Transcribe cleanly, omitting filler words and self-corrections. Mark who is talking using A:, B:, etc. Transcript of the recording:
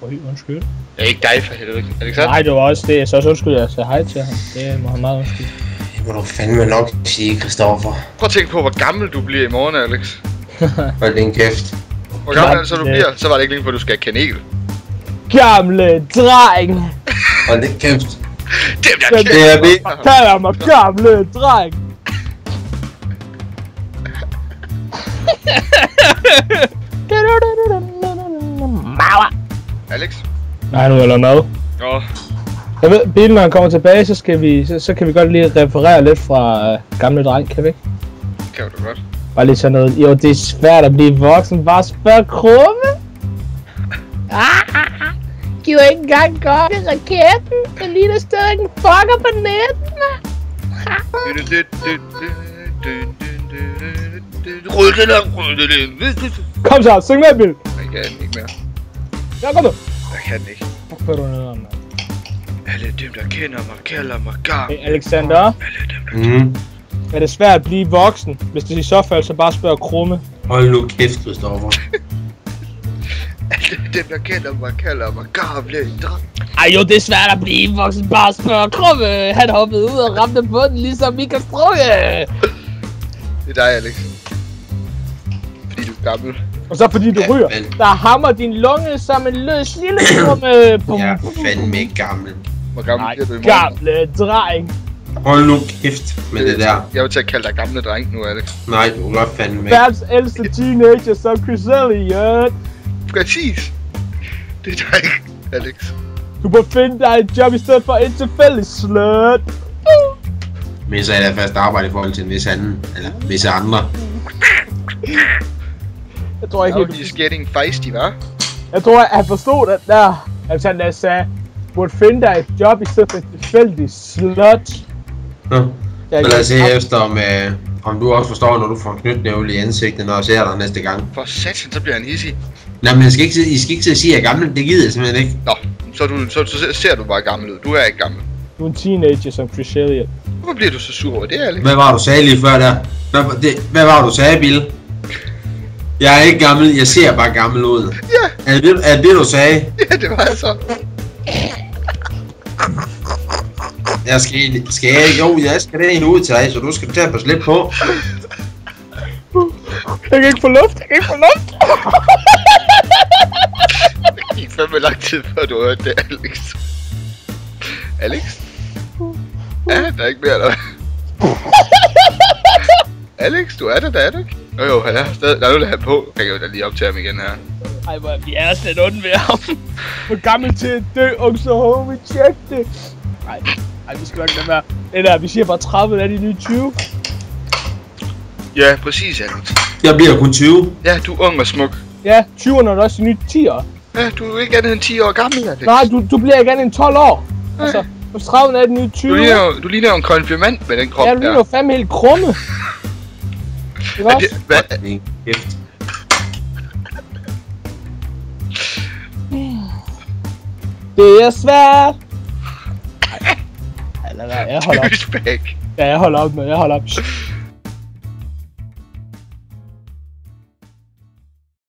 A: Undskyld.
B: Det er ikke dig for helvede, Alexander.
A: Nej, det var også det. Så undskyld, jeg sagde hej til ham. Det må han meget undskyld.
C: Det må du fandme nok sige, Christoffer.
B: Prøv at tænke på, hvor gammel du bliver i morgen, Alex.
C: Hold din kæft.
B: Hvor gammel er det så du bliver? Så var det ikke længe for, at du skal have kanel.
A: Gamle dreng!
C: Hold din kæft.
B: Dem der
C: Det er vi.
A: Kalder mig gamle dreng!
B: Alex?
A: Nej, nu er der mad.
B: Åh.
A: Jeg ved, bilen når han kommer tilbage, så kan vi godt lige referere lidt fra gamle dreng, kan vi ikke?
B: Det kan du godt.
A: Bare lige sådan noget. Jo, det er svært at blive voksen. Bare spørg krumme. Giver ikke engang godt i raketten. Der ligner stadig en fucker på netten. Kom så, syng med, Bill.
B: Jeg kan ikke mere.
A: Ja, kom nu.
B: Jeg kan ikke.
A: Fuck, hvad er du nede om, mand?
B: Alle dem, der kender mig, kalder mig gar.
A: Hey, Alexander.
B: Alle dem, der
A: Er det svært at blive voksen? Hvis det i så fald, så bare spørg krumme.
C: Hold nu kæft, Christoffer.
B: Alle dem, der kender mig, kalder mig gamle dreng.
A: Ej jo, det er svært at blive voksen. Bare spørg krumme. Han hoppede ud og ramte på den, ligesom Michael Strunge.
B: Det er dig, Alex. Fordi du er gammel.
A: Og så fordi du ryger. Der hammer din lunge som en løs lille krumme.
C: Jeg er fandme ikke gammel.
B: Hvor gammel bliver du i morgen?
A: Gamle dreng.
C: Hold nu kæft med det der.
B: Jeg vil til at kalde dig gamle dreng nu, Alex.
C: Nej, du er godt fandme ikke.
A: Verdens ældste teenager som Chris Elliott.
B: Præcis. Det er dig, Alex.
A: Du må finde dig et job i stedet for en tilfældig slut.
C: Men så er der fast arbejde i forhold til en vis anden. Eller visse andre.
A: Jeg tror ikke
B: Now
A: helt.
B: he's getting feisty, hva'?
A: Jeg tror, at han forstod det der. Altså han sagde, burde finde dig et job i stedet for en tilfældig slut.
C: Så lad os se efter, om du også forstår, når du får en knytnævle i ansigtet, når jeg ser dig næste gang.
B: For satan, så bliver han hissig.
C: Nej, men I skal ikke til at sige, at jeg er gammel. Det gider jeg simpelthen ikke.
B: Nå, så ser du bare gammel ud. Du er ikke gammel.
A: Du er en teenager som Chris Elliott.
B: Hvorfor bliver du så sur over det, Alex?
C: Hvad var du sagde lige før der? Hvad var du sagde, Bill? Jeg er ikke gammel, jeg ser bare gammel ud.
B: Ja.
C: Er det du sagde?
B: Ja, det var jeg så.
C: Jeg skal det en ud til dig, så du skal tage på slip på.
A: Jeg kan ikke få luft,
B: Det gik fandme lang tid før du hørte det, Alex. Alex? Ja, der er ikke mere, eller hvad? Alex, du er der, er du ikke? Jo, han er stadig. Der er noget, der er på. Jeg kan jo da lige optage ham igen her.
A: Ej, vi er slet ondt ved ham. Hvor gammel til at dø, Uncle Homie, tjek det. Ej, vi skal nok lade være. Det der, vi siger bare 30, er de nye 20.
B: Ja, præcis, Alex.
C: Jeg bliver kun 20.
B: Ja, du er ung og smuk.
A: Ja, 20'erne er også de nye 10'ere.
B: Ja, du er ikke andet end 10 år gammel, Alex.
A: Nej, du bliver ikke andet end 12 år. Altså, hos 30'erne er de nye 20.
B: Du ligner jo en konfirmand med den krop
A: der. Ja, du ligner jo fandme helt krumme. Ikke også?
B: Hvad?
C: Kæft.
A: Det er svært. Jeg holder op.
B: Douchebag.
A: Ja, jeg holder op.